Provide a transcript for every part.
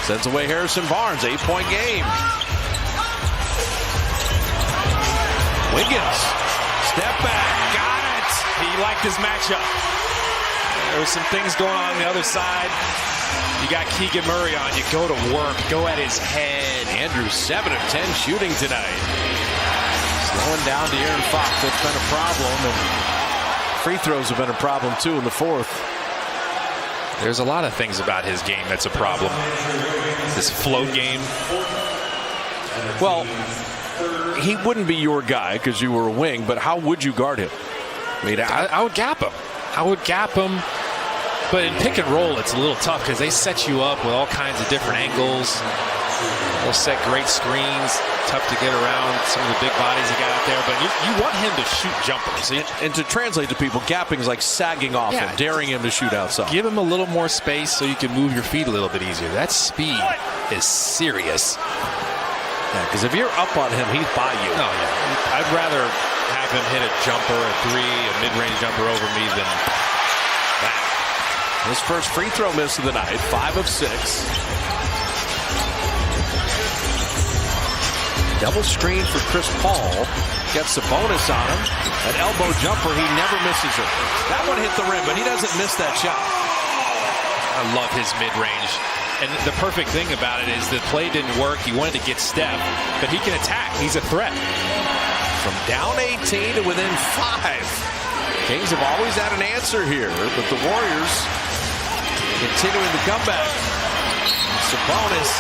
Sends away Harrison Barnes. 8-point game. Wiggins. Step back. Got it. He liked his matchup. There were some things going on the other side. You got Keegan Murray on. You go to work. Go at his head. Andrews 7 of 10 shooting tonight. Slowing down De'Aaron Fox. That's been a problem. And free throws have been a problem too in the fourth. There's a lot of things about his game that's a problem. This float game. Well, he wouldn't be your guy because you were a wing, but how would you guard him? I mean, I would gap him. I would gap him. But in pick and roll, it's a little tough because they set you up with all kinds of different angles. They'll set great screens. Tough to get around some of the big bodies you got out there. But you want him to shoot jumpers. And to translate to people, gapping is like sagging off him, daring him to shoot outside. Give him a little more space so you can move your feet a little bit easier. That speed is serious. Yeah, because if you're up on him, he's by you. Oh, yeah. I'd rather have him hit a jumper, a three, a mid-range jumper over me than that. His first free throw miss of the night, 5 of 6. Double screen for Chris Paul. Gets a bonus on him. An elbow jumper, he never misses it. That one hit the rim, but he doesn't miss that shot. I love his mid-range. And the perfect thing about it is the play didn't work. He wanted to get Steph, but he can attack. He's a threat. From down 18 to within 5. Kings have always had an answer here, but the Warriors continuing the comeback. Sabonis.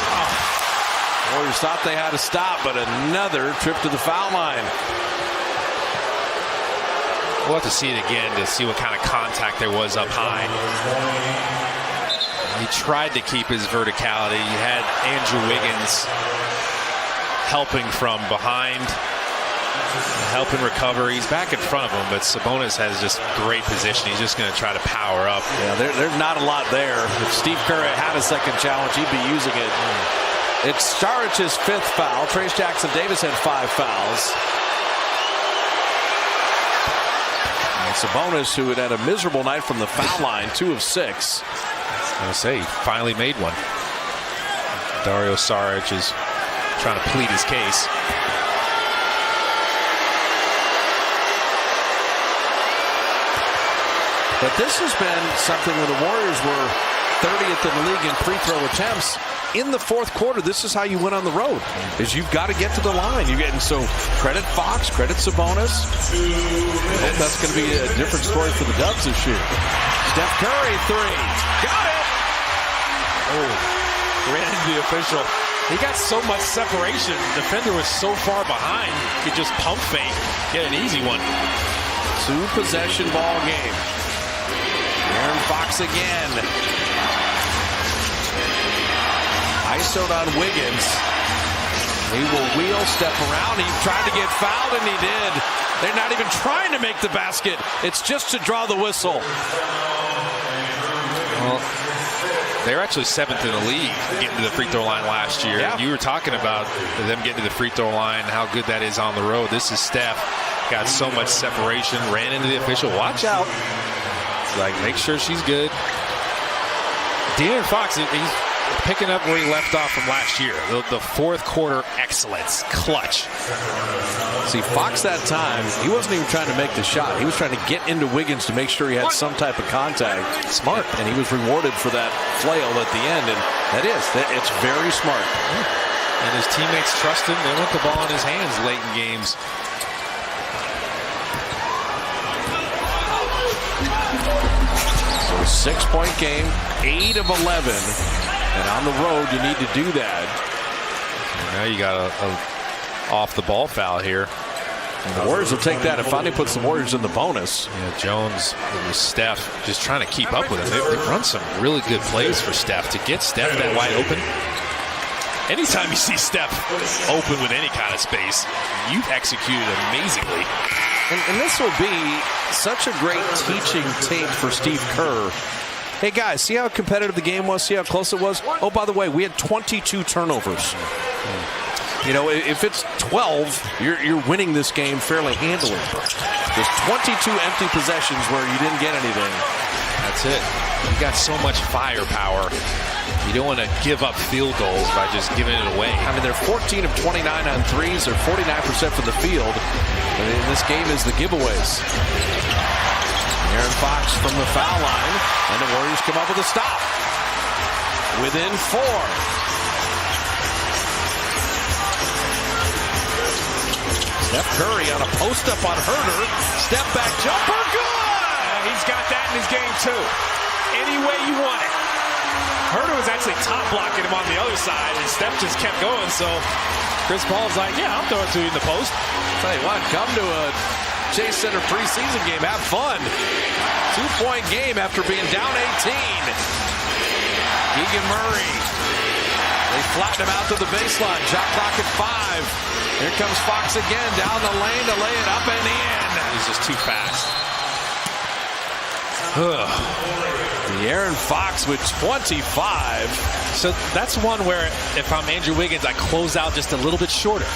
Warriors thought they had to stop, but another trip to the foul line. We'll have to see it again to see what kind of contact there was up high. He tried to keep his verticality. He had Andrew Wiggins helping from behind, helping recover. He's back in front of him, but Sabonis has just great position. He's just going to try to power up. Yeah, there's not a lot there. If Steve Kerr had a second challenge, he'd be using it. It's Staric's 5th foul. Trace Jackson-Davis had 5 fouls. And Sabonis, who had a miserable night from the foul line, 2 of 6. I was going to say, he finally made one. Dario Saric is trying to plead his case. But this has been something where the Warriors were 30th in the league in free throw attempts. In the fourth quarter, this is how you win on the road, is you've got to get to the line. So credit Fox, credit Sabonis. I hope that's going to be a different story for the Dubs this year. Steph Curry, 3. Got it! Oh, ran into the official. He got so much separation. The defender was so far behind, he could just pump fake, get an easy one. 2-possession ball game. Aaron Fox again. ISO'd on Wiggins. He will wheel, step around. He tried to get fouled, and he did. They're not even trying to make the basket. It's just to draw the whistle. Well, they're actually 7th in the league getting to the free throw line last year. Yeah. You were talking about them getting to the free throw line, how good that is on the road. This is Steph. Got so much separation, ran into the official. Watch out. Like, make sure she's good. De'Aaron Fox, he's picking up where he left off from last year. The fourth quarter excellence, clutch. See, Fox that time, he wasn't even trying to make the shot. He was trying to get into Wiggins to make sure he had some type of contact. Smart. And he was rewarded for that flail at the end. And it's very smart. And his teammates trust him. They want the ball in his hands late in games. So 6-point game, 8 of 11. And on the road, you need to do that. And now you got a off-the-ball foul here. And the Warriors will take that. It finally puts the Warriors in the bonus. Yeah, Jones with Steph just trying to keep up with him. They've run some really good plays for Steph to get Steph that wide open. Anytime you see Steph open with any kind of space, you've executed amazingly. And this will be such a great teaching tape for Steve Kerr. Hey, guys, see how competitive the game was? See how close it was? Oh, by the way, we had 22 turnovers. You know, if it's 12, you're winning this game fairly handily. There's 22 empty possessions where you didn't get anything. That's it. You got so much firepower. You don't want to give up field goals by just giving it away. I mean, they're 14 of 29 on threes. They're 49% from the field. And this game is the giveaways. Aaron Fox from the foul line, and the Warriors come up with a stop. Within 4. Steph Curry on a post-up on Herder. Step back jumper, good! He's got that in his game, too. Any way you want it. Herder was actually top blocking him on the other side, and Steph just kept going, so Chris Paul's like, yeah, I'll throw it to you in the post. Tell you what, come to a Chase Center preseason game. Have fun. 2-point game after being down 18. Keegan Murray. They flatten him out to the baseline. Shot clock at 5. Here comes Fox again down the lane to lay it up and in. He's just too fast. The Aaron Fox with 25. So that's one where if I'm Andrew Wiggins, I close out just a little bit shorter.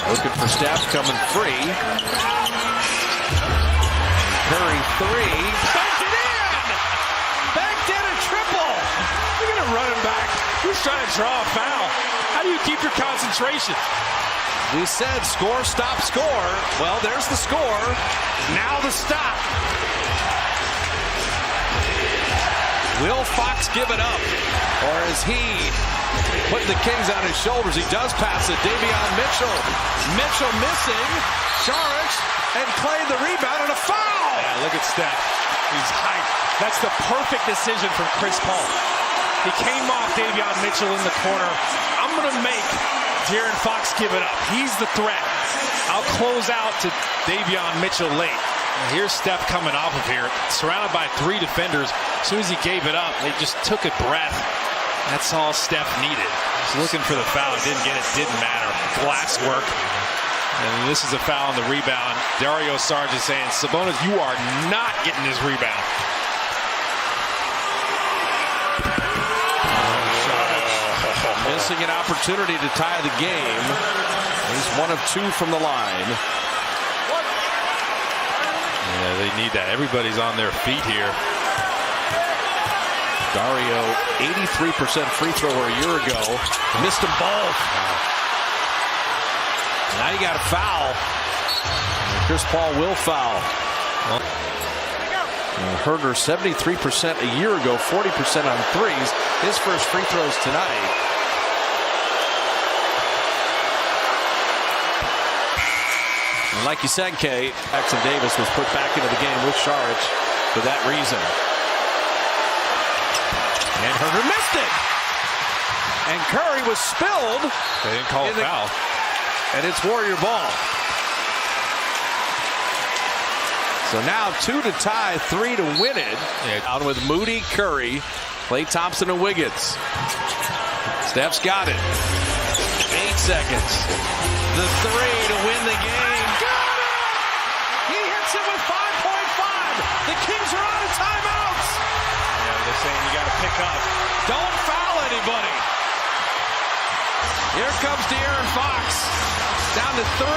Looking for Steph, coming free. Curry 3. Banked it in! Banked in a triple! You're going to run him back. Who's trying to draw a foul? How do you keep your concentration? We said score, stop, score. Well, there's the score. Now the stop. Will Fox give it up? Or is he putting the Kings on his shoulders? He does pass it. Davion Mitchell. Mitchell missing. Saric and Clay the rebound and a foul. Yeah, look at Steph. He's hyped. That's the perfect decision from Chris Paul. He came off Davion Mitchell in the corner. I'm going to make De'Aaron Fox give it up. He's the threat. I'll close out to Davion Mitchell late. And here's Steph coming off of here, surrounded by 3 defenders. As soon as he gave it up, they just took a breath. That's all Steph needed. He's looking for the foul. Didn't get it. Didn't matter. Glass work. And this is a foul on the rebound. Dario Saric is saying, Sabonis, you are not getting this rebound. Missing an opportunity to tie the game. He's 1 of 2 from the line. Yeah, they need that. Everybody's on their feet here. Dario, 83% free thrower a year ago. Missed them both. Now you got a foul. Chris Paul will foul. Herder, 73% a year ago, 40% on threes. His first free throws tonight. And like you said, Kate, Jackson Davis was put back into the game with Saric for that reason. And Herder missed it. And Curry was spilled. They didn't call a foul. And it's Warrior ball. So now 2 to tie, 3 to win it. Yeah. Out with Moody, Curry, Klay Thompson, and Wiggins. Steph's got it. 8 seconds. The 3 to win the game. Got it! He hits it with 5.5. The Kings are out of timeouts. Yeah, they're saying you got to pick up. Don't foul anybody. Here comes De'Aaron Fox. Down to 3.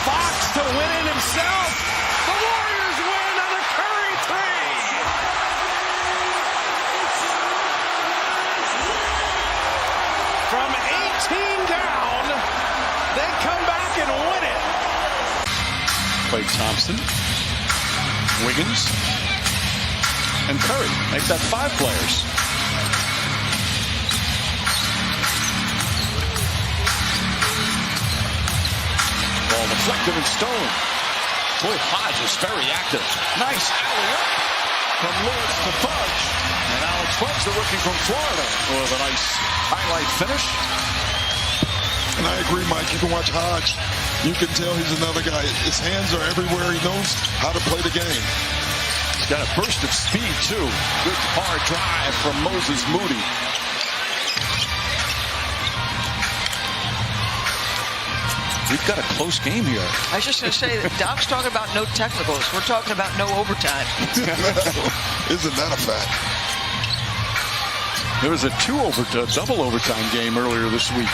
Fox to win it himself. The Warriors win on a Curry 3. From 18 down, they come back and win it. Klay Thompson, Wiggins, and Curry. Make that 5 players. Ball deflected and stolen. Boy, Hodge is very active. Nice alley-oop from Lewis to Fudge. And Alex Fudge, the rookie from Florida, with a nice highlight finish. And I agree, Mike. You can watch Hodge. You can tell he's another guy. His hands are everywhere. He knows how to play the game. He's got a burst of speed, too. Good hard drive from Moses Moody. We've got a close game here. I was just going to say that Doc's talking about no technicals. We're talking about no overtime. Isn't that a fact? There was a double overtime game earlier this week.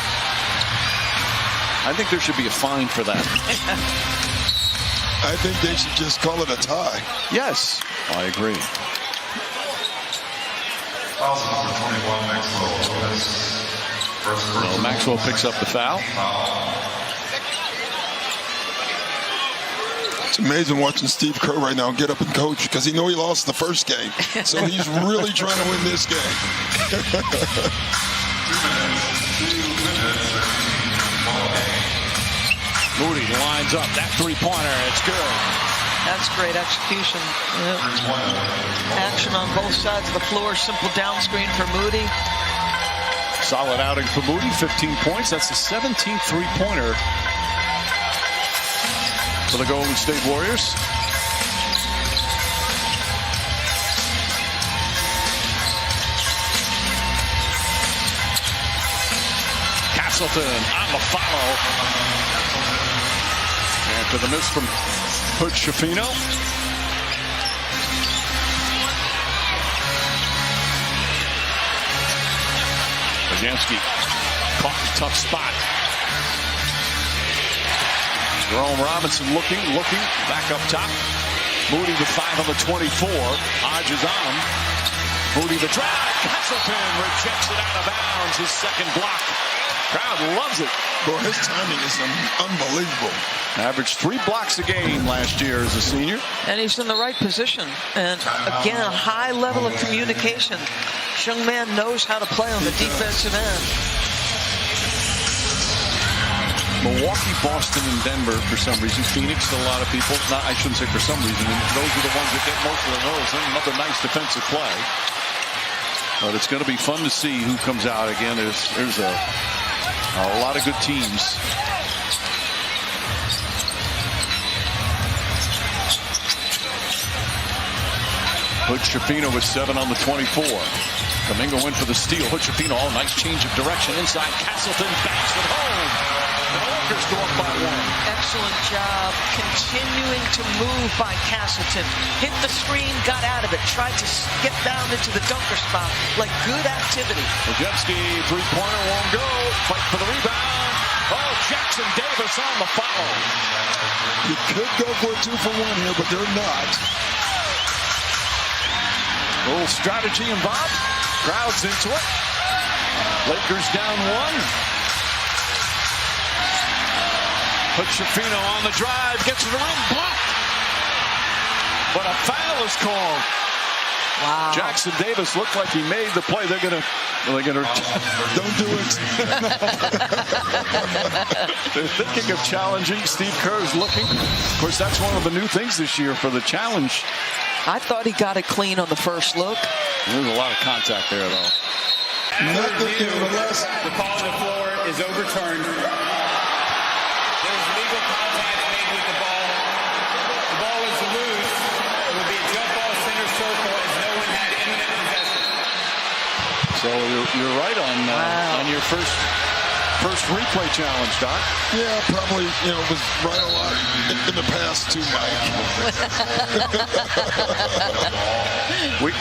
I think there should be a fine for that. I think they should just call it a tie. Yes, I agree. So Maxwell picks up the foul. It's amazing watching Steve Kerr right now get up and coach because he know he lost the first game. So he's really trying to win this game. Moody lines up that three-pointer. It's good. That's great execution. Yep. Action on both sides of the floor. Simple down screen for Moody. Solid outing for Moody. 15 points. That's the 17th three-pointer for the Golden State Warriors. Castleton on the follow. After the miss from Hood-Schifino. Bajanski caught in a tough spot. Jerome Robinson looking, back up top. Moody with 5 on the 24. Hodges on. Moody the drive. Castleton rejects it out of bounds. His second block. Crowd loves it. Boy, his timing is unbelievable. Averaged 3 blocks a game last year as a senior. And he's in the right position. And again, a high level of communication. This young man knows how to play on the defensive end. Milwaukee, Boston, and Denver for some reason. Phoenix, a lot of people. Not, I shouldn't say for some reason. Those are the ones that get most of the notice. Another nice defensive play. But it's going to be fun to see who comes out again. There's a lot of good teams. Hood-Schifino with 7 on the 24. Kuminga went for the steal. Hood-Schifino, nice change of direction inside. Castleton backs it home. The Lakers go up by 1. Excellent job continuing to move by Castleton. Hit the screen, got out of it, tried to get down into the dunker spot. Like good activity. Bajanski, three-pointer won't go. Fight for the rebound. Oh, Jackson Davis on the foul. You could go for a 2-for-1 here, but they're not. A little strategy involved. Crowd's into it. Lakers down 1. Hood-Schifino on the drive, gets to the rim, blocked. But a foul is called. Wow. Jackson Davis looked like he made the play. They're gonna don't do it. They're thinking of challenging. Steve Kerr is looking. Of course, that's one of the new things this year for the challenge. I thought he got it clean on the first look. There's a lot of contact there, though. The call on the floor is overturned. There's legal contact made with the ball. The ball is loose. It will be a jump ball center circle as no one had imminent possession. So you're right on your first replay challenge, Doc. Yeah, probably, was right a lot in the past too, Mike.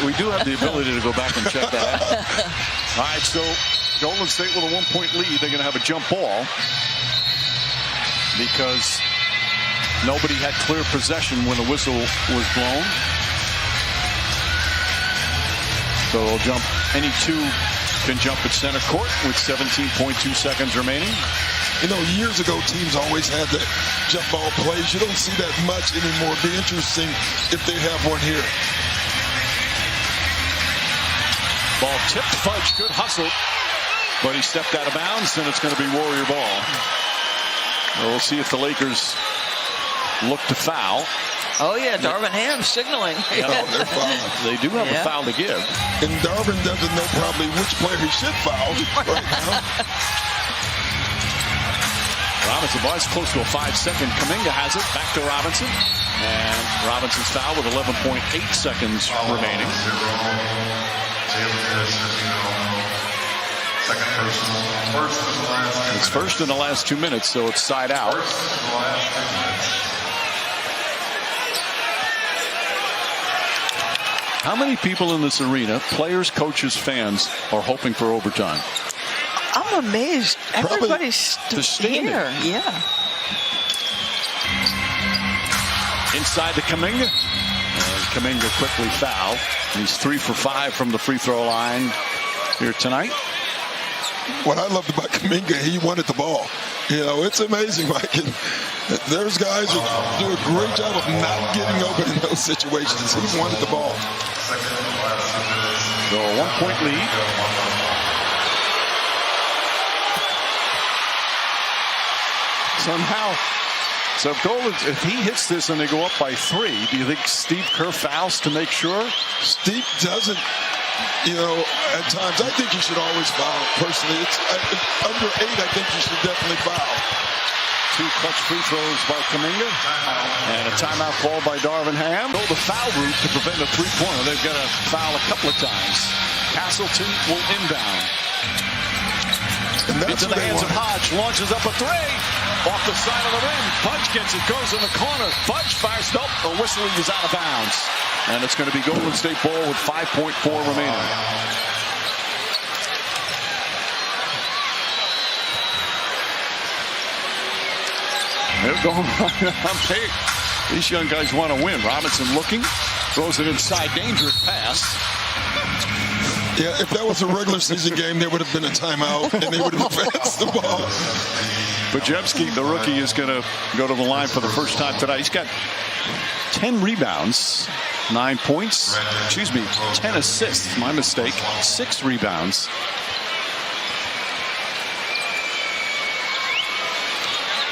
we do have the ability to go back and check that out. All right, so Golden State with a 1-point lead. They're going to have a jump ball because nobody had clear possession when the whistle was blown. So they'll jump. Any two can jump at center court with 17.2 seconds remaining. Years ago, teams always had the jump ball plays. You don't see that much anymore. It'd be interesting if they have one here. Ball tipped. Fudge good hustle, but he stepped out of bounds, and it's going to be Warrior ball. We'll see if the Lakers look to foul. Oh, yeah, Darvin Ham signaling. They're fouling. They do have a foul to give. And Darvin doesn't know probably which player he should foul right now. Robinson, boy, it's close to a 5-second. Kuminga has it. Back to Robinson. And Robinson's foul with 11.8 seconds remaining. It's first in the last 2 minutes, so it's side out. How many people in this arena, players, coaches, fans, are hoping for overtime? I'm amazed. Everybody's still here. Yeah. Inside to Kuminga. Kuminga quickly foul. He's 3 for 5 from the free throw line here tonight. What I loved about Kuminga, he wanted the ball. You know, it's amazing, Mike. And there's guys who do a great job of not getting open in those situations. He wanted the ball. So a 1-point lead. Somehow, so if he hits this and they go up by 3, do you think Steve Kerr fouls to make sure? Steve doesn't. You know, at times, I think you should always foul. Personally, it's under 8. I think you should definitely foul. 2 clutch free throws by Kuminga, and a timeout called by Darvin Ham. Go the foul route to prevent a 3-pointer. They've got to foul a couple of times. Castleton will inbound. And that's into the hands of Hodge. Launches up a 3. Off the side of the rim. Fudge gets it. Goes in the corner. Fudge fires. Nope. A whistle. He's out of bounds. And it's going to be Golden State ball with 5.4 remaining. They're going right. These young guys want to win. Robinson looking. Throws it inside. Dangerous pass. Yeah, if that was a regular season game, there would have been a timeout, and they would have advanced the ball. Bajewski, the rookie, is going to go to the line for the first time tonight. He's got 10 rebounds, 9 points, 10 assists, my mistake, 6 rebounds.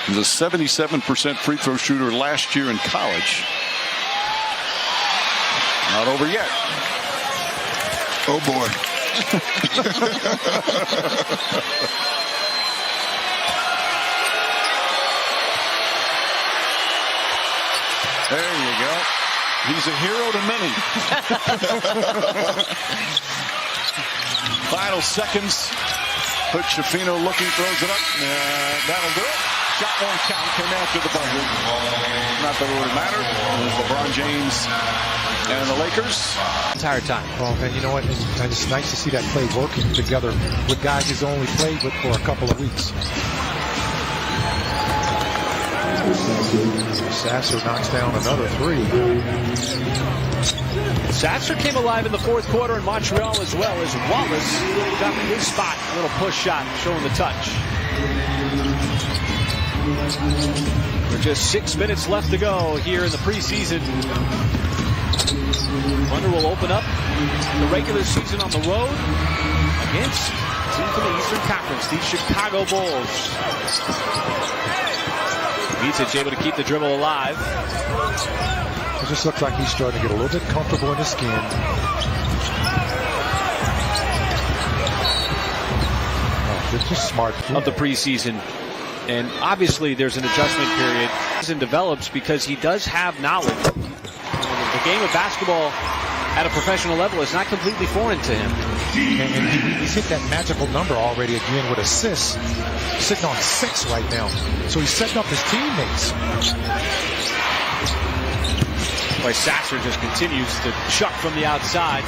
He was a 77% free throw shooter last year in college. Not over yet. Oh, boy. There you go. He's a hero to many. Final seconds. Put Schifino looking, throws it up. That'll do it. Shot won't count. Came after the buzzer. Not that it would matter. It was LeBron James and the Lakers. Entire time. Well, and you know what? It's nice to see that play working together with guys he's only played with for a couple of weeks. Sasser knocks down another 3. Sasser came alive in the fourth quarter in Montreal as well as Wallace got in his spot. A little push shot showing the touch. With just 6 minutes left to go here in the preseason. Thunder will open up the regular season on the road against a team from the Eastern Conference, the Chicago Bulls. Micic able to keep the dribble alive. It just looks like he's starting to get a little bit comfortable in his skin. Oh, just smart of the preseason. And obviously there's an adjustment period. Season develops because he does have knowledge. The game of basketball at a professional level is not completely foreign to him. And he's hit that magical number already again with assists. Sitting on 6 right now. So he's setting up his teammates. Boy, Sasser just continues to chuck from the outside.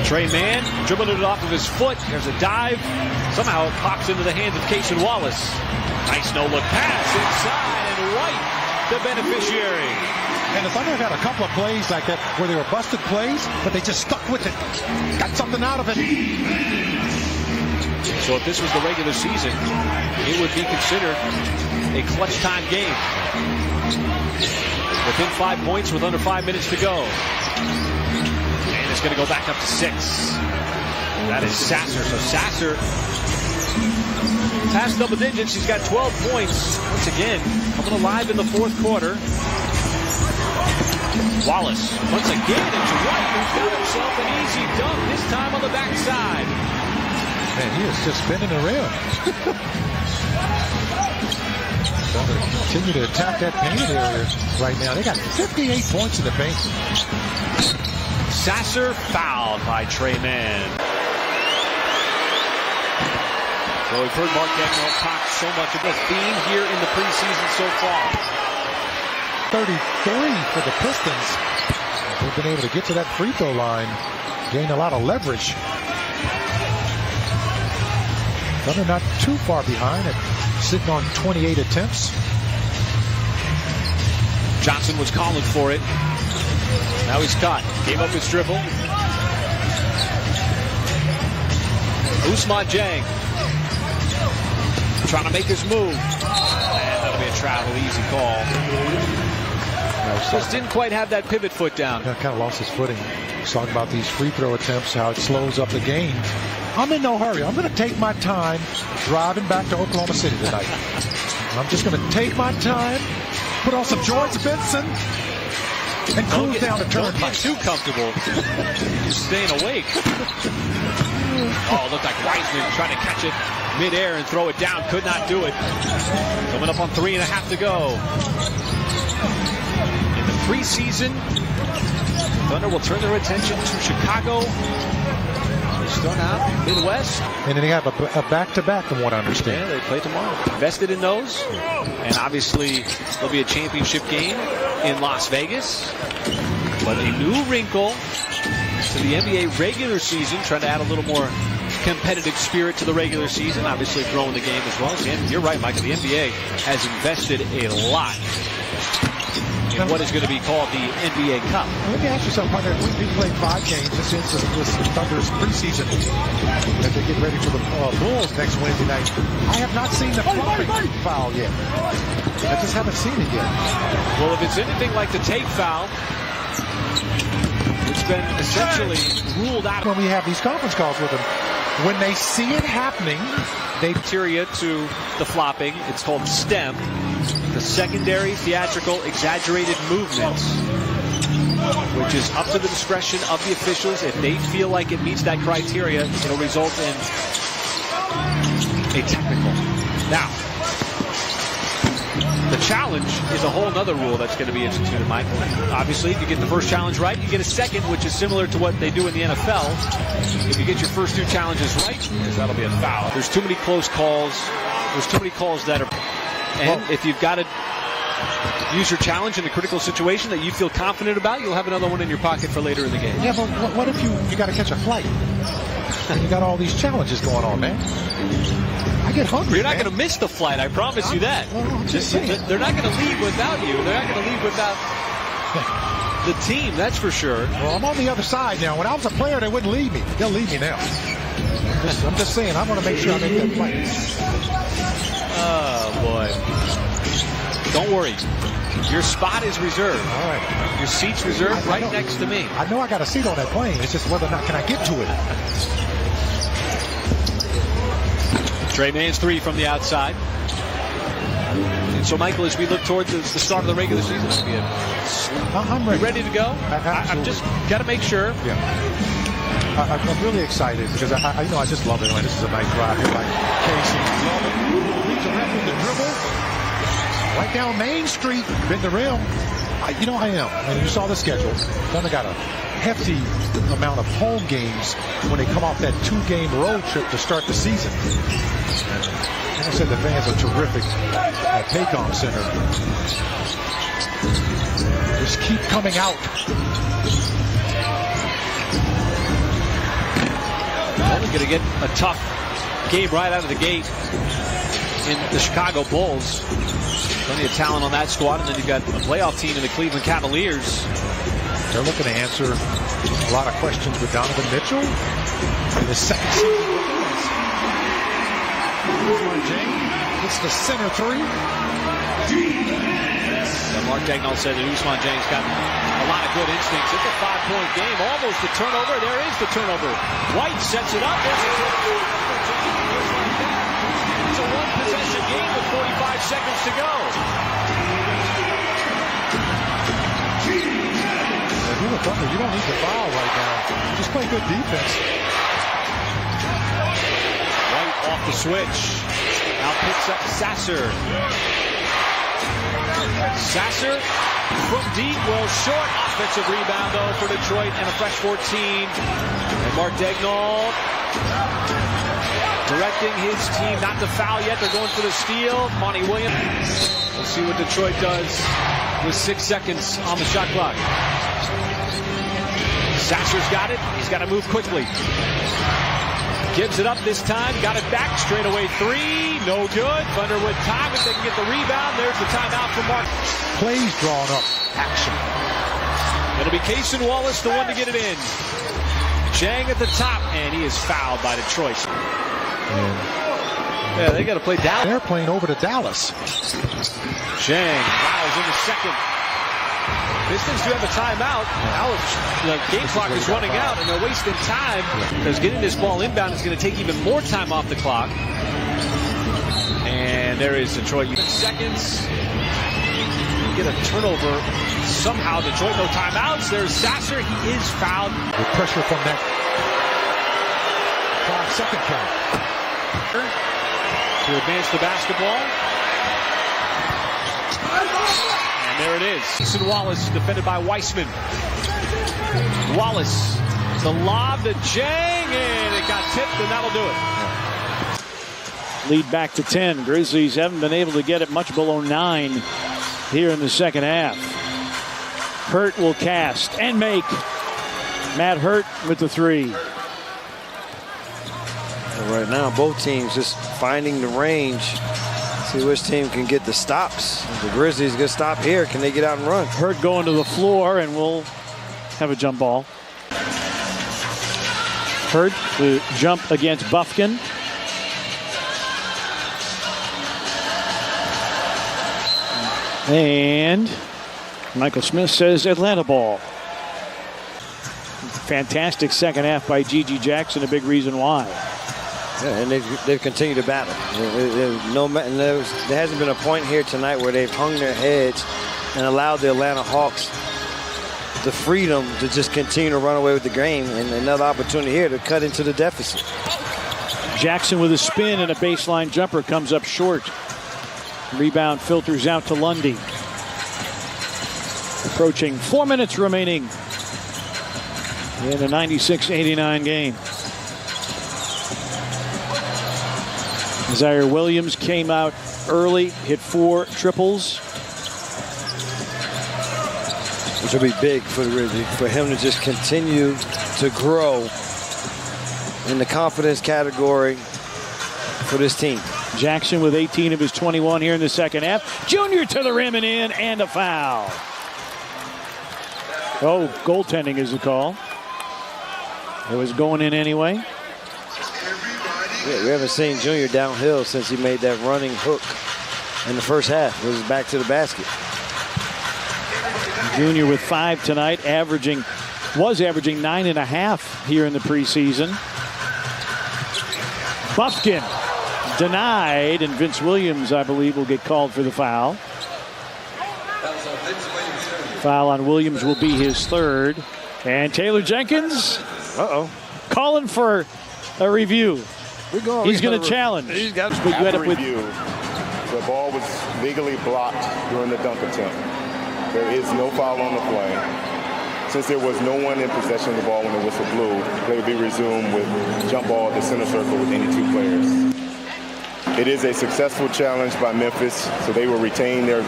Trey Mann dribbling it off of his foot. There's a dive. Somehow it pops into the hands of Cason Wallace. Nice no-look pass inside and White, the beneficiary. And the Thunder had a couple of plays like that where they were busted plays, but they just stuck with it. Got something out of it. So if this was the regular season, it would be considered a clutch time game. Within 5 points with under 5 minutes to go. And it's going to go back up to 6. That is Sasser. So Sasser past double digits. He's got 12 points. Once again, coming alive in the fourth quarter. Wallace, once again, it's White who's got himself an easy dunk, this time on the backside. Man, he is just spinning around. Continue to attack that paint area right now. They got 58 points in the paint. Sasser fouled by Trey Mann. So we've heard Mark Dagnall talk so much about this theme here in the preseason so far. 33 for the Pistons. They've been able to get to that free throw line, gain a lot of leverage. Thunder not too far behind at sitting on 28 attempts. Johnson was calling for it. Now he's caught. Gave up his dribble. Ousmane Dieng trying to make his move. And that'll be a travel, easy call. Just didn't quite have that pivot foot down. Yeah, kind of lost his footing. He's talking about these free throw attempts, how it slows up the game. I'm in no hurry. I'm going to take my time driving back to Oklahoma City tonight. I'm just going to take my time, put on some George Benson, and cruise down the turnpike. Don't get too comfortable. Just staying awake. Oh, it looked like Wiseman trying to catch it midair and throw it down. Could not do it. Coming up on 3.5 to go. In the preseason, Thunder will turn their attention to Chicago. They start out Midwest. And then they have a back-to-back, from what I understand. Yeah, they play tomorrow. Invested in those. And obviously, there'll be a championship game in Las Vegas. But a new wrinkle to the NBA regular season, trying to add a little more competitive spirit to the regular season, obviously growing the game as well. And you're right, Michael, the NBA has invested a lot in what is going to be called the NBA Cup. Let me ask you something, partner. We played 5 games this Thunder's preseason as they get ready for the Bulls next Wednesday night. I have not seen the flopping foul yet. I just haven't seen it yet. Well, if it's anything like the take foul, it's been essentially ruled out. When we have these conference calls with them, when they see it happening, they criteria to the flopping. It's called STEM, the secondary theatrical exaggerated movements, which is up to the discretion of the officials. If they feel like it meets that criteria, it'll result in a technical. Now, the challenge is a whole other rule that's going to be instituted, Michael. Obviously, if you get the first challenge right, you get a second, which is similar to what they do in the NFL. If you get your first 2 challenges right, that'll be a foul. There's too many close calls. There's too many calls that are... And if you've got to use your challenge in a critical situation that you feel confident about, you'll have another one in your pocket for later in the game. Yeah, but what if you got to catch a flight? And you got all these challenges going on, man. I get hungry. You're not going to miss the flight, I promise you that. Well, I'm just saying. They're not going to leave without you. They're not going to leave without the team, that's for sure. Well, I'm on the other side now. When I was a player, they wouldn't leave me. They'll leave me now. I'm just saying, I want to make sure I make that flight. Oh, boy. Don't worry. Your spot is reserved. All right. Your seat's reserved right next to me. I know I got a seat on that plane. It's just whether or not can I get to it. Trey Mann's 3 from the outside. And so, Michael, as we look towards the start of the regular season, I'm ready. You ready to go? I've just got to make sure. Yeah. I'm really excited because I just love it. This is a nice drive here by Casey. Love it. Reach around with the dribble. Right down Main Street, been the rim. I am. And you saw the schedule. Thunder got a hefty amount of home games when they come off that 2-game road trip to start the season. Like I said, the fans are terrific at Paycom Center. Just keep coming out. Only going to get a tough game right out of the gate in the Chicago Bulls. Plenty of talent on that squad, and then you've got a playoff team in the Cleveland Cavaliers. They're looking to answer a lot of questions with Donovan Mitchell in his second season. It's the center 3. Mark Dagnall said that Ousmane Dieng's got a lot of good instincts. It's a 5-point game. Almost the turnover. There is the turnover. White sets it up. There's a turnover. It's a 1-possession game with 45 seconds to go. If you're a Thunder, you don't need to foul right now. Just play good defense. White off the switch. Now picks up Sasser. Sasser from deep, well short. Offensive rebound, though, for Detroit, and a fresh 14. And Mark Dagnall directing his team not to foul yet. They're going for the steal. Monty Williams. We'll see what Detroit does with 6 seconds on the shot clock. Sasser's got it. He's got to move quickly. Gives it up this time. Got it back. Straightaway three. No good. Thunderwood time if they can get the rebound. There's the timeout for Mark. Plays drawn up. Action. It'll be Cason Wallace, the one to get it in. Jang at the top, and he is fouled by Detroit. Yeah, they got to play Dallas. They're playing over to Dallas. Jang fouls in the second. Pistons do have a timeout. The game clock is running out, and they're wasting time because getting this ball inbound is going to take even more time off the clock. And there is Detroit. Seconds. Get a turnover. Somehow Detroit, no timeouts. There's Sasser. He is fouled. With pressure from that 5-second count. To advance the basketball. And there it is. Cason Wallace defended by Weissman. Wallace, the lob to Jang, and it got tipped, and that'll do it. Lead back to 10. Grizzlies haven't been able to get it much below 9 here in the second half. Hurt will cast and make. Matt Hurt with the three. Right now, both teams just finding the range. See which team can get the stops. If the Grizzlies get stop here, can they get out and run? Hurt going to the floor, and we'll have a jump ball. Hurt to jump against Bufkin. And Michael Smith says Atlanta ball. Fantastic second half by G.G. Jackson, a big reason why. Yeah, and they've continued to battle. There hasn't been a point here tonight where they've hung their heads and allowed the Atlanta Hawks the freedom to just continue to run away with the game, and another opportunity here to cut into the deficit. Jackson with a spin and a baseline jumper comes up short. Rebound filters out to Lundy. Approaching 4 minutes remaining in a 96-89 game. Zaire Williams came out early, hit 4 triples. Which will be big for the Grizzlies, for him to just continue to grow in the confidence category for this team. Jackson with 18 of his 21 here in the second half. Junior to the rim and in, and a foul. Oh, goaltending is the call. It was going in anyway. Yeah, we haven't seen Junior downhill since he made that running hook in the first half. It was back to the basket. Junior with 5 tonight, was averaging 9.5 here in the preseason. Bufkin denied, and Vince Williams, I believe, will get called for the foul. Foul on Williams will be his third. And Taylor Jenkins, calling for a review. He's going to challenge. He's got to put you up with review. The ball was legally blocked during the dunk attempt. There is no foul on the play. Since there was no one in possession of the ball when the whistle blew, play would be resumed with jump ball at the center circle with any 2 players. It is a successful challenge by Memphis, so they will retain their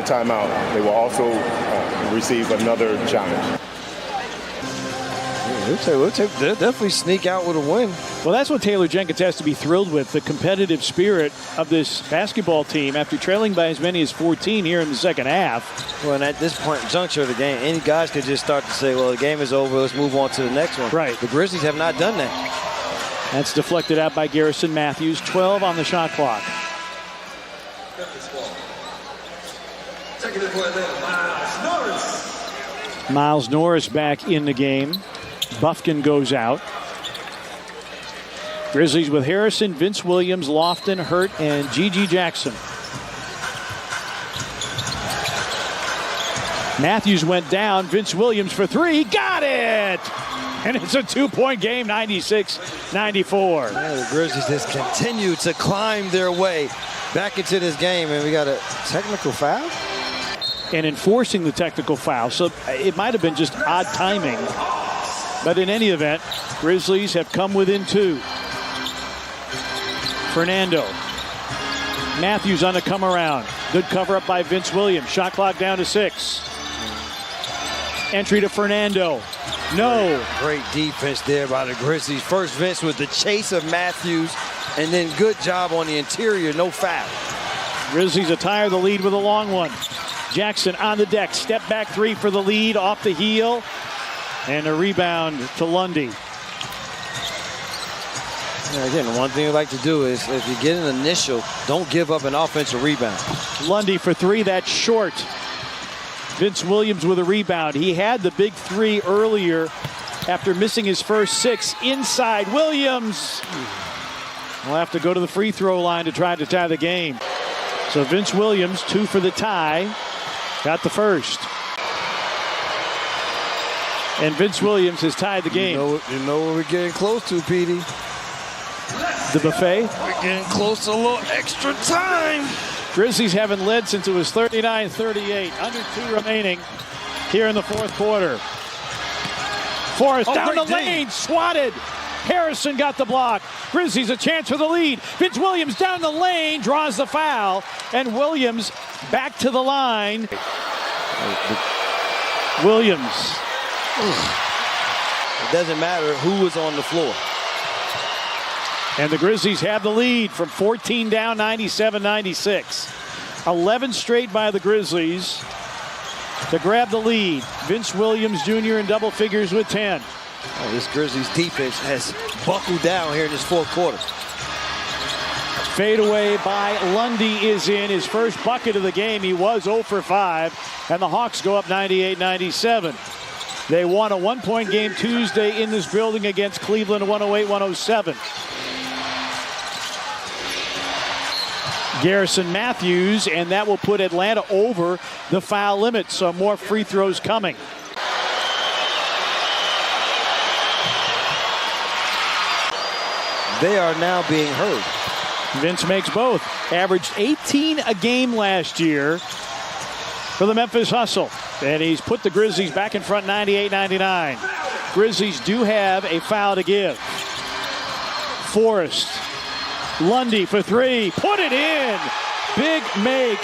timeout. They will also receive another challenge. They'll definitely sneak out with a win. Well, that's what Taylor Jenkins has to be thrilled with, the competitive spirit of this basketball team after trailing by as many as 14 here in the second half. Well, and at this point, juncture of the game, any guys could just start to say, well, the game is over, let's move on to the next one. Right. The Grizzlies have not done that. That's deflected out by Garrison Matthews. 12 on the shot clock. Miles Norris back in the game. Bufkin goes out. Grizzlies with Harrison, Vince Williams, Lofton, Hurt, and G.G. Jackson. Matthews went down. Vince Williams for 3. Got it! And it's a 2-point game, 96-94. Yeah, the Grizzlies just continue to climb their way back into this game, and we got a technical foul? And enforcing the technical foul. So it might have been just odd timing. But in any event, Grizzlies have come within 2. Fernando. Matthews on the come around. Good cover up by Vince Williams. Shot clock down to 6. Entry to Fernando. No. Great defense there by the Grizzlies. First, Vince with the chase of Matthews, and then good job on the interior, no foul. Grizzlies attire the lead with a long one. Jackson on the deck, step back three for the lead, off the heel, and a rebound to Lundy. Yeah, again, one thing we like to do is if you get an initial, don't give up an offensive rebound. Lundy for three, that's short. Vince Williams with a rebound. He had the big three earlier after missing his first 6. Inside, Williams will have to go to the free throw line to try to tie the game. So Vince Williams, 2 for the tie, got the first. And Vince Williams has tied the game. You know what we're getting close to, Petey. The buffet. We're getting close to a little extra time. Grizzlies haven't led since it was 39-38. Under 2 remaining here in the fourth quarter. Forrest down the lane, swatted. Harrison got the block. Grizzlies a chance for the lead. Vince Williams down the lane, draws the foul. And Williams back to the line. Williams. It doesn't matter who was on the floor. And the Grizzlies have the lead from 14 down, 97-96. 11 straight by the Grizzlies to grab the lead. Vince Williams Jr. in double figures with 10. Oh, this Grizzlies defense has buckled down here in this fourth quarter. Fadeaway by Lundy is in. His first bucket of the game. He was 0 for 5. And the Hawks go up 98-97. They won a 1-point game Tuesday in this building against Cleveland, 108-107. Garrison Matthews, and that will put Atlanta over the foul limit. So more free throws coming. They are now being heard. Vince makes both. Averaged 18 a game last year for the Memphis Hustle. And he's put the Grizzlies back in front 98-99. Grizzlies do have a foul to give. Forrest. Lundy for 3. Put it in. Big make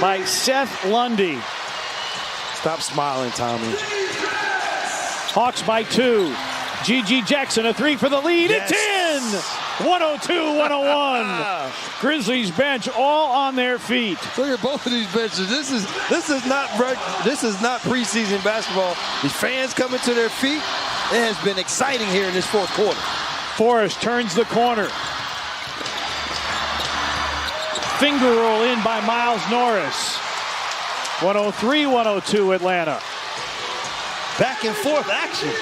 by Seth Lundy. Stop smiling, Tommy. Hawks by 2. G.G. Jackson, a 3 for the lead. Yes. It's in! 102-101. Grizzlies bench all on their feet. Look at both of these benches. This is not preseason basketball. The fans coming to their feet. It has been exciting here in this fourth quarter. Forrest turns the corner. Finger roll in by Miles Norris. 103-102 Atlanta. Back and forth action.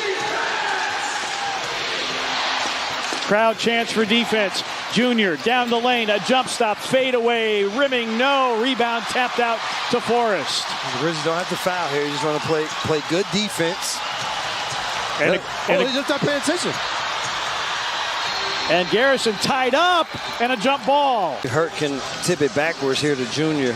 Crowd chants for defense. Junior down the lane, a jump stop, fade away, rimming, no. Rebound tapped out to Forrest. The Grizzlies don't have to foul here. You just want to play good defense. He's just not paying attention. And Garrison tied up, and a jump ball. Hurt can tip it backwards here to Junior.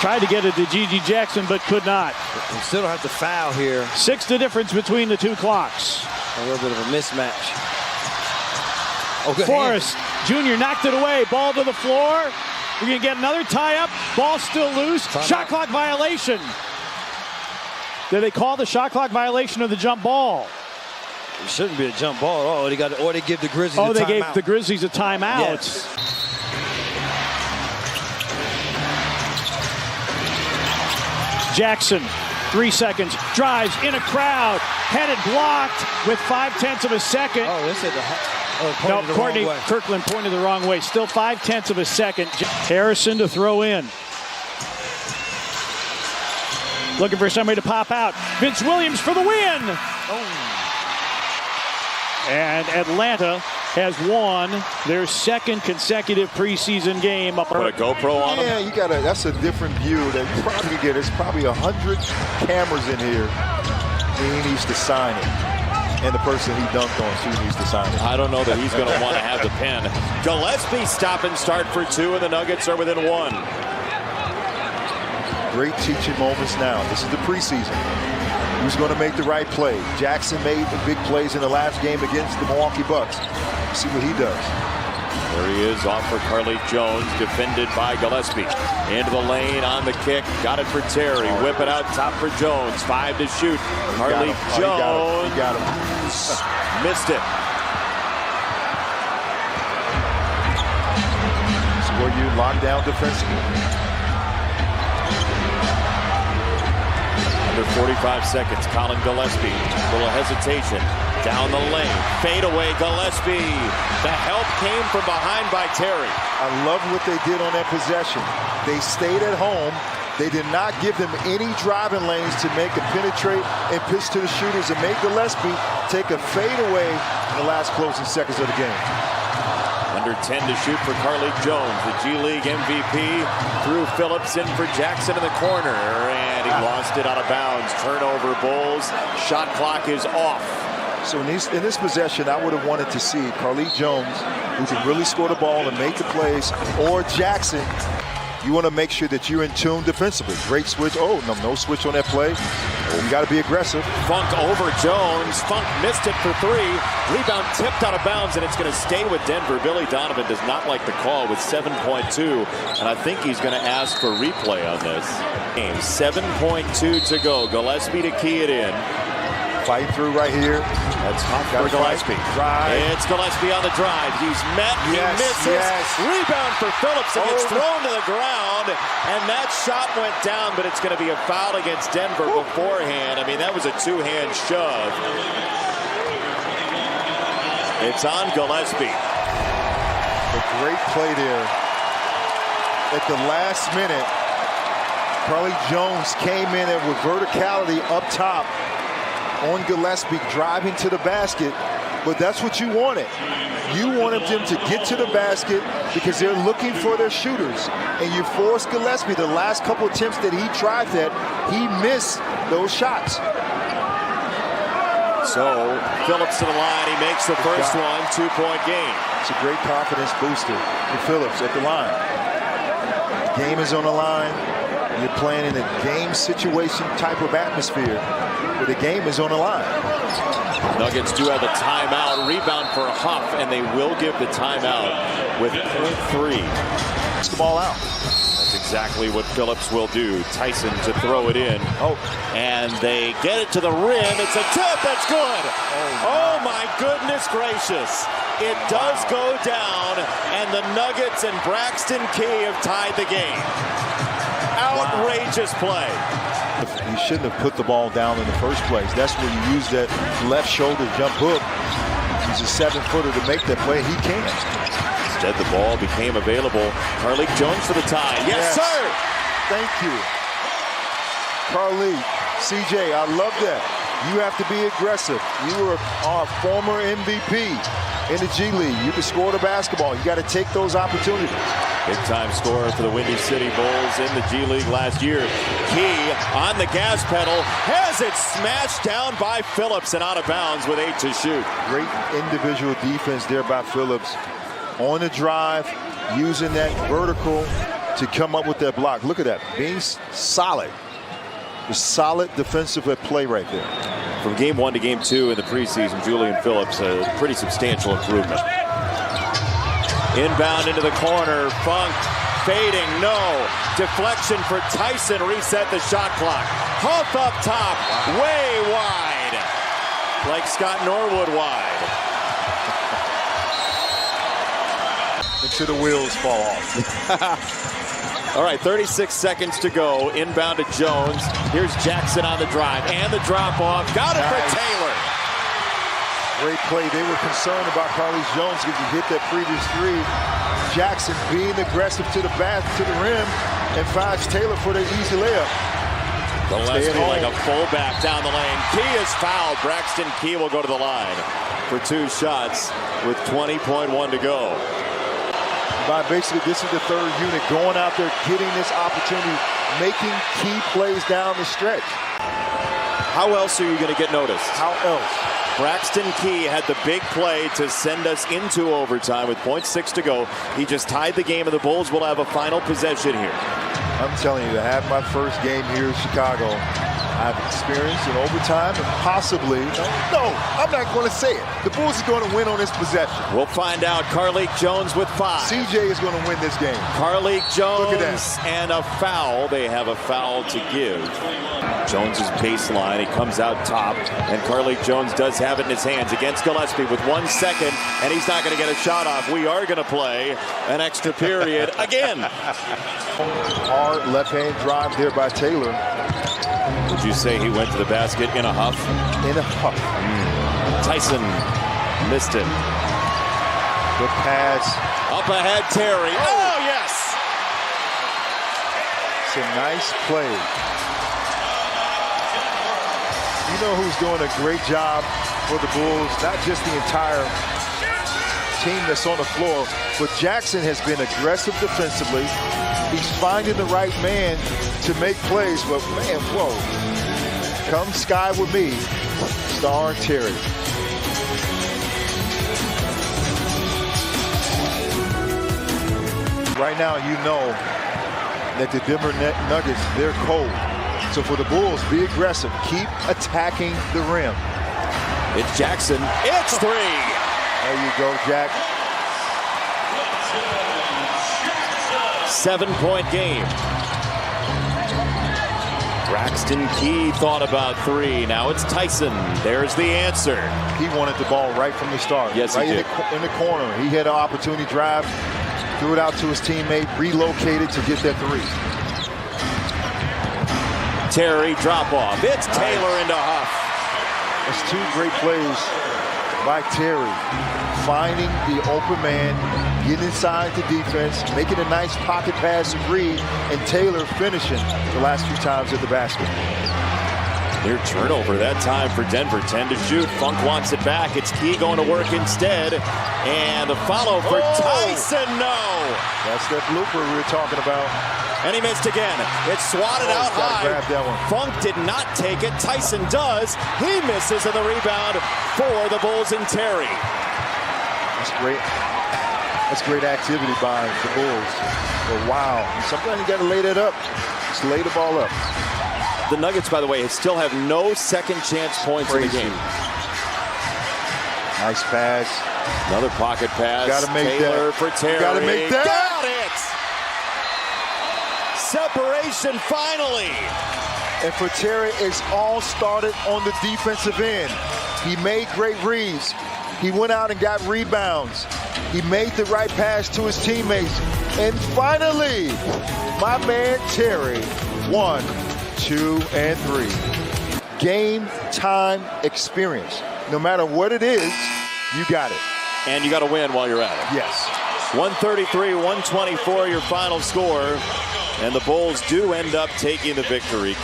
Tried to get it to G.G. Jackson, but could not. You still don't have to foul here. 6 the difference between the two clocks. A little bit of a mismatch. Forrest Jr. knocked it away. Ball to the floor. We're going to get another tie-up. Ball still loose. Shot clock violation. Did they call the shot clock violation of the jump ball? It shouldn't be a jump ball at all. Or they give the Grizzlies a timeout. They gave the Grizzlies a timeout. Yes. Jackson, 3 seconds, drives in a crowd, headed blocked with 0.5 of a second. Oh, they said Courtney Kirkland pointed the wrong way. Still 0.5 of a second. Harrison to throw in. Looking for somebody to pop out. Vince Williams for the win. Oh. And Atlanta has won their second consecutive preseason game. Put a GoPro on him? Yeah, you got that's a different view that you probably get. There's probably 100 cameras in here. He needs to sign it. And the person he dunked on, he needs to sign it. I don't know that he's going to want to have the pen. Gillespie stop and start for 2, and the Nuggets are within 1. Great teaching moments now. This is the preseason. Who's going to make the right play? Jackson made the big plays in the last game against the Milwaukee Bucks. See what he does. There he is, off for Carlik Jones, defended by Gillespie. Into the lane on the kick, got it for Terry. Whip it out top for Jones. 5 to shoot. Carlik Jones got him. Missed it. This is where you lock down defensively. Under 45 seconds, Colin Gillespie. Little hesitation. Down the lane. Fade away, Gillespie. The help came from behind by Terry. I love what they did on that possession. They stayed at home. They did not give them any driving lanes to make a penetrate and pitch to the shooters and make Gillespie take a fade away in the last closing seconds of the game. Under 10 to shoot for Carlik Jones, the G League MVP. Threw Phillips in for Jackson in the corner, and he lost it out of bounds. Turnover, Bulls. Shot clock is off. So in this possession, I would have wanted to see Carlik Jones, who can really score the ball and make the plays, or Jackson. You want to make sure that you're in tune defensively. Great switch. Oh, no switch on that play. You got to be aggressive. Funk over Jones. Funk missed it for 3. Rebound tipped out of bounds, and it's going to stay with Denver. Billy Donovan does not like the call with 7.2, and I think he's going to ask for replay on this. 7.2 to go. Gillespie to key it in. Fighting through right here. That's hot for Gillespie. It's Gillespie on the drive. He's met. He misses. Rebound for Phillips. It gets thrown to the ground. And that shot went down, but it's going to be a foul against Denver beforehand. I mean, that was a two-hand shove. It's on Gillespie. A great play there. At the last minute, Carlik Jones came in with verticality up top on Gillespie, driving to the basket, but that's what you wanted. You wanted them to get to the basket because they're looking for their shooters, and you forced Gillespie. The last couple attempts that he tried that, he missed those shots. So Phillips to the line, he makes the first one, 2-point game. It's a great confidence booster for Phillips at the line. The game is on the line. You're playing in a game situation type of atmosphere where the game is on the line. Nuggets do have a timeout. Rebound for Huff, and they will give the timeout with 0.3. It's the ball out. That's exactly what Phillips will do. Tyson to throw it in. And they get it to the rim. It's a tip. That's good. Oh my goodness gracious. It does go down, and the Nuggets and Braxton Key have tied the game. Outrageous play. You shouldn't have put the ball down in the first place. That's where you use that left shoulder jump hook. He's a 7-footer to make that play. He can. Instead, the ball became available. Carlik Jones for the tie. Yes, sir. Thank you. Carlik, CJ, I love that. You have to be aggressive. You were our former MVP in the G League. You can score the basketball. You got to take those opportunities. Big-time scorer for the Windy City Bulls in the G League last year. Key on the gas pedal, has it smashed down by Phillips and out of bounds with 8 to shoot. Great individual defense there by Phillips. On the drive, using that vertical to come up with that block. Look at that, being solid. A solid defensive play right there. From game 1 to game 2 in the preseason, Julian Phillips, a pretty substantial improvement. Inbound into the corner, Funk fading, no. Deflection for Tyson, reset the shot clock. Huff up top, way wide. Like Scott Norwood wide. Until the wheels fall off. All right, 36 seconds to go. Inbound to Jones. Here's Jackson on the drive and the drop off. Got it for Taylor. Great play. They were concerned about Carlik Jones because he hit that previous 3. Jackson being aggressive to the rim and finds Taylor for the easy layup. Gillespie like a fullback down the lane. Key is fouled. Braxton Key will go to the line for 2 shots with 20.1 to go. Basically, this is the third unit going out there, getting this opportunity, making key plays down the stretch. How else are you going to get noticed? How else? Braxton Key had the big play to send us into overtime with 0.6 to go. He just tied the game, and the Bulls will have a final possession here. I'm telling you, to have my first game here in Chicago, I've experienced in overtime and possibly, no, I'm not going to say it. The Bulls are going to win on this possession. We'll find out. Carlik Jones with 5. CJ is going to win this game. Carlik Jones Look at that. and a foul. They have a foul to give. Jones's baseline. He comes out top, and Carlik Jones does have it in his hands against Gillespie with 1 second, and he's not going to get a shot off. We are going to play an extra period again. Hard left-hand drive there by Taylor. Would you say he went to the basket in a huff? In a huff. Tyson missed it. Good pass. Up ahead, Terry. Oh, yes! It's a nice play. You know who's doing a great job for the Bulls? Not just the entire team that's on the floor, but Jackson has been aggressive defensively. He's finding the right man to make plays, but man, whoa. Come sky with me, Star and Terry. Right now, you know that the Denver Nuggets, they're cold. So for the Bulls, be aggressive. Keep attacking the rim. It's Jackson. It's 3. There you go, Jack. 7-point game. Braxton Key thought about 3. Now it's Tyson. There's the answer. He wanted the ball right from the start. Yes, right he did. In the corner. He had an opportunity to drive, threw it out to his teammate, relocated to get that 3. Terry drop off. It's Taylor into Huff. That's 2 great plays by Terry. Finding the open man, getting inside the defense, making a nice pocket pass to Reed, and Taylor finishing the last few times at the basket. Near turnover that time for Denver. 10 to shoot. Funk wants it back. It's Key going to work instead. And the follow for Tyson. No. That's that blooper we were talking about. And he missed again. It's swatted out high. Grab that one. Funk did not take it. Tyson does. He misses in the rebound for the Bulls and Terry. That's great. That's great activity by the Bulls. But wow. Sometimes you got to lay that up. Just lay the ball up. The Nuggets, by the way, still have no second chance points in the game. Nice pass. Another pocket pass. Got to make Taylor that. for Terry. Got to make that. Got it. Separation finally. And for Terry, it's all started on the defensive end. He made great reads. He went out and got rebounds. He made the right pass to his teammates. And finally, my man Terry, 1, 2, and 3. Game time experience. No matter what it is, you got it. And you got to win while you're at it. Yes. 133-124 your final score. And the Bulls do end up taking the victory.